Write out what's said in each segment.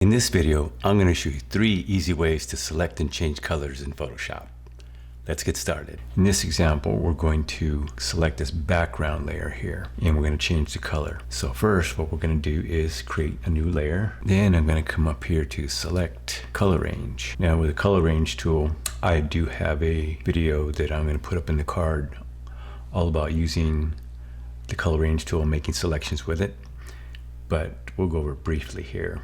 In this video, I'm going to show you 3 easy ways to select and change colors in Photoshop. Let's get started. In this example, we're going to select this background layer here, and we're going to change the color. So first, what we're going to do is create a new layer. Then I'm going to come up here to select color range. Now with the color range tool, I do have a video that I'm going to put up in the card all about using the color range tool and making selections with it, but we'll go over it briefly here.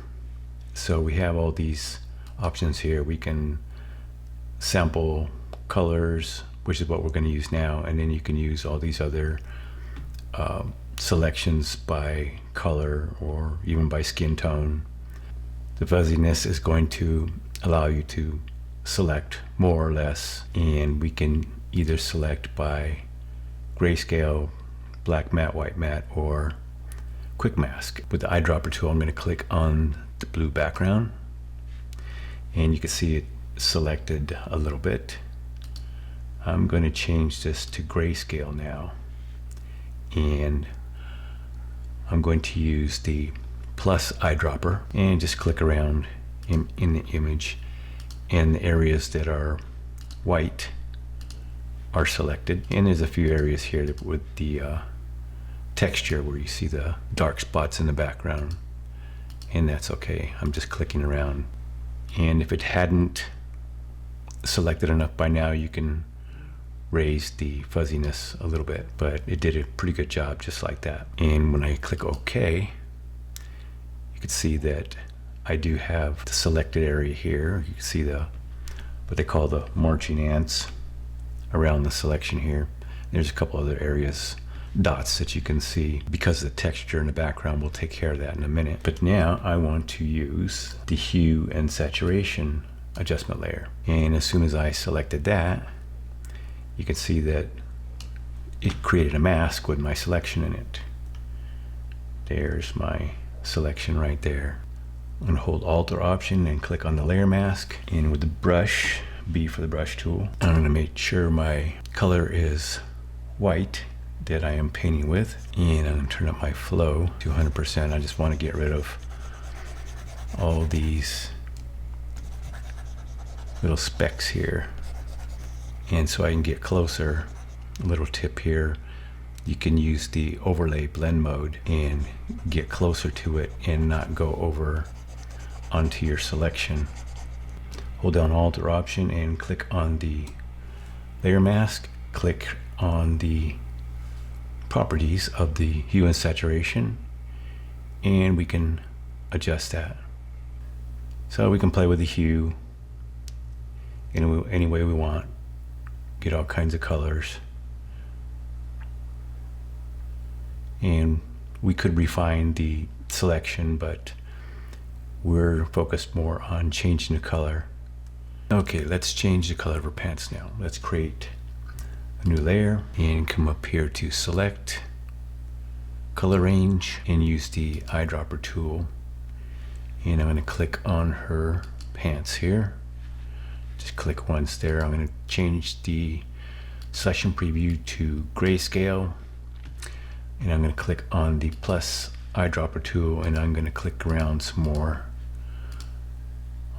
So we have all these options here. We can sample colors, which is what we're going to use now, and then you can use all these other selections by color or even by skin tone. The fuzziness is going to allow you to select more or less, and we can either select by grayscale, black matte, white matte, or quick mask. With the eyedropper tool, I'm going to click on the blue background, and you can see it selected a little bit. I'm going to change this to grayscale now, and I'm going to use the plus eyedropper and just click around in the image, and the areas that are white are selected, and there's a few areas here that with the texture where you see the dark spots in the background, and that's okay. I'm just clicking around, and if it hadn't selected enough by now, you can raise the fuzziness a little bit, but it did a pretty good job just like that. And when I click OK, you can see that I do have the selected area here. You can see the what they call the marching ants around the selection here. There's a couple other areas, dots, that you can see because the texture in the background will take care of that in a minute. But now I want to use the hue and saturation adjustment layer, and as soon as I selected that, you can see that it created a mask with my selection in it. There's my selection right there. I'm going to hold Alt or Option and click on the layer mask, and with the brush, B for the brush tool, I'm going to make sure my color is white that I am painting with, and I'm going to turn up my flow to 100%. I just want to get rid of all these little specks here, and so I can get closer. A little tip here, you can use the overlay blend mode and get closer to it and not go over onto your selection. Hold down Alt or Option and click on the layer mask, click on the properties of the hue and saturation, and we can adjust that. So we can play with the hue any way we want, get all kinds of colors, and we could refine the selection, but we're focused more on changing the color. Okay, let's change the color of our pants now. Let's create a new layer and come up here to select color range and use the eyedropper tool, and I'm going to click on her pants here. Just click once there. I'm going to change the selection preview to grayscale, and I'm going to click on the plus eyedropper tool, and I'm going to click around some more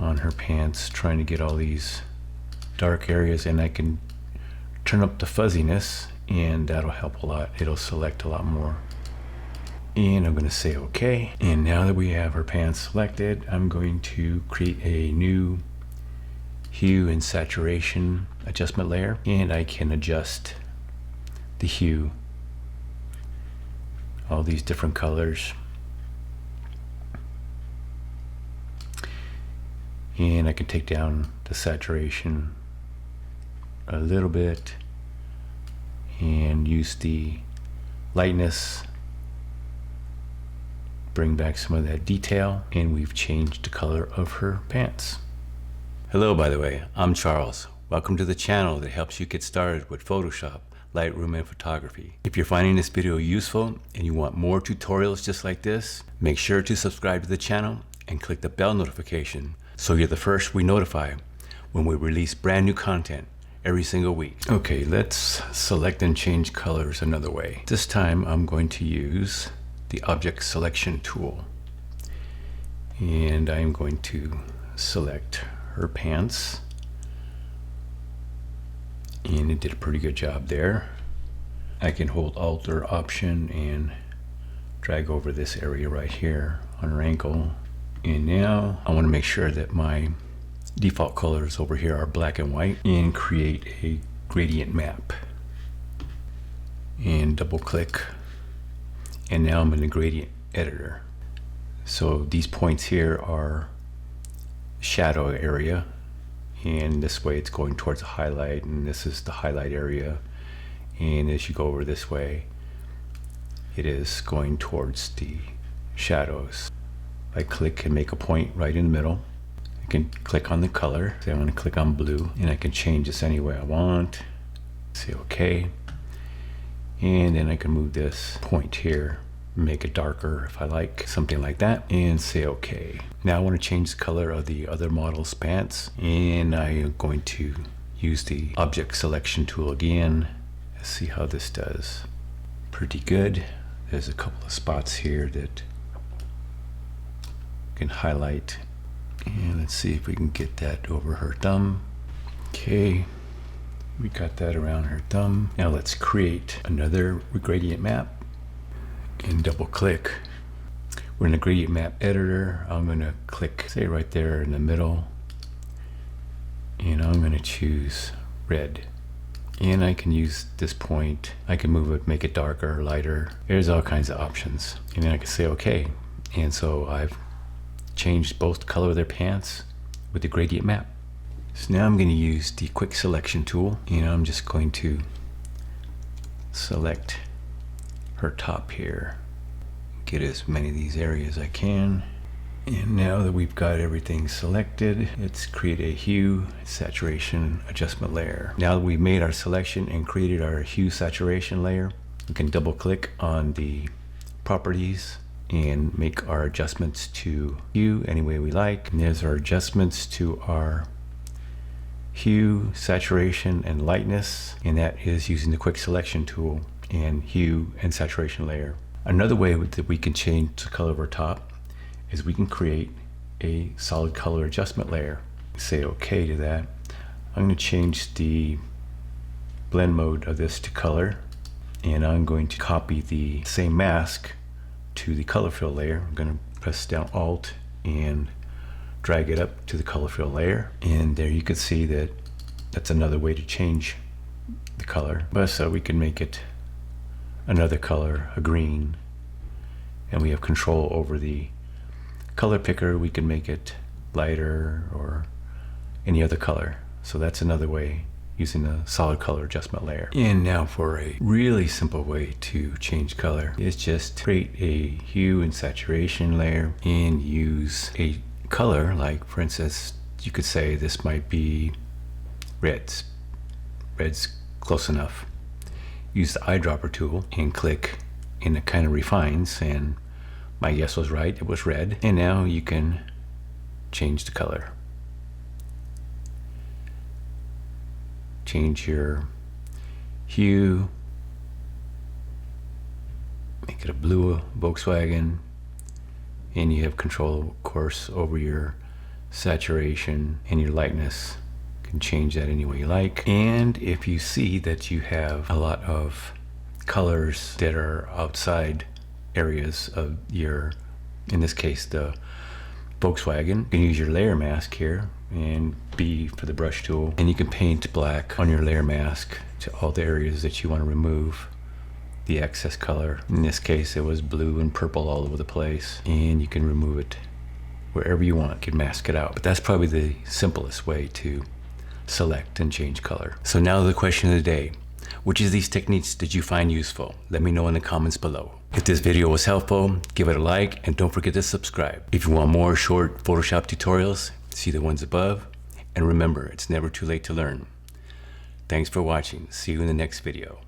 on her pants, trying to get all these dark areas, and I can turn up the fuzziness, and that'll help a lot. It'll select a lot more. And I'm going to say OK. And now that we have her pants selected, I'm going to create a new hue and saturation adjustment layer, and I can adjust the hue, all these different colors, and I can take down the saturation a little bit and use the lightness, bring back some of that detail, and we've changed the color of her pants. Hello, by the way, I'm Charles. Welcome to the channel that helps you get started with Photoshop, Lightroom, and photography. If you're finding this video useful and you want more tutorials just like this, make sure to subscribe to the channel and click the bell notification so you're the first we notify when we release brand new content every single week. Okay, let's select and change colors another way. This time I'm going to use the object selection tool, And I'm going to select her pants. And it did a pretty good job there. I can hold Alt or Option and drag over this area right here on her ankle. And now I want to make sure that my default colors over here are black and white, and create a gradient map. And double click. And now I'm in the gradient editor. So these points here are shadow area, and this way it's going towards the highlight, and this is the highlight area. And as you go over this way, it is going towards the shadows. I click and make a point right in the middle. I can click on the color. Say I want to click on blue, and I can change this any way I want. Say OK. And then I can move this point here, make it darker if I like, something like that, and say OK. Now I want to change the color of the other model's pants, and I am going to use the object selection tool again. Let's see how this does. Pretty good. There's a couple of spots here that I can highlight, and let's see if we can get that over her thumb. Okay, we got that around her thumb. Now let's create another gradient map and double click. We're in the gradient map editor. I'm going to click, say right there in the middle, and I'm going to choose red. And I can use this point. I can move it, make it darker, lighter. There's all kinds of options. And then I can say OK. And so I've changed both the color of their pants with the gradient map. So now I'm going to use the quick selection tool, and I'm just going to select her top here. Get as many of these areas as I can. And now that we've got everything selected, let's create a hue saturation adjustment layer. Now that we've made our selection and created our hue saturation layer, we can double click on the properties and make our adjustments to hue any way we like. And there's our adjustments to our hue, saturation, and lightness, and that is using the quick selection tool and hue and saturation layer. Another way that we can change the color of our top is we can create a solid color adjustment layer. Say OK to that. I'm going to change the blend mode of this to color, and I'm going to copy the same mask to the color fill layer. I'm going to press down Alt and drag it up to the color fill layer, and there you can see that that's another way to change the color. But so we can make it another color, a green, and we have control over the color picker. We can make it lighter or any other color. So that's another way using the solid color adjustment layer. And now for a really simple way to change color is just create a hue and saturation layer and use a color, like for instance, you could say this might be reds. Red's close enough. Use the eyedropper tool and click, and it kind of refines, and my guess was right, it was red. And now you can change the color. Change your hue, make it a blue Volkswagen, and you have control, of course, over your saturation and your lightness. You can change that any way you like. And if you see that you have a lot of colors that are outside areas of your, in this case, the Volkswagen, you can use your layer mask here and B for the brush tool, and you can paint black on your layer mask to all the areas that you want to remove the excess color. In this case, it was blue and purple all over the place, and you can remove it wherever you want. You can mask it out. But that's probably the simplest way to select and change color. So now the question of the day: which of these techniques did you find useful? Let me know in the comments below. If this video was helpful, give it a like, and don't forget to subscribe. If you want more short Photoshop tutorials, see the ones above. And remember, it's never too late to learn. Thanks for watching. See you in the next video.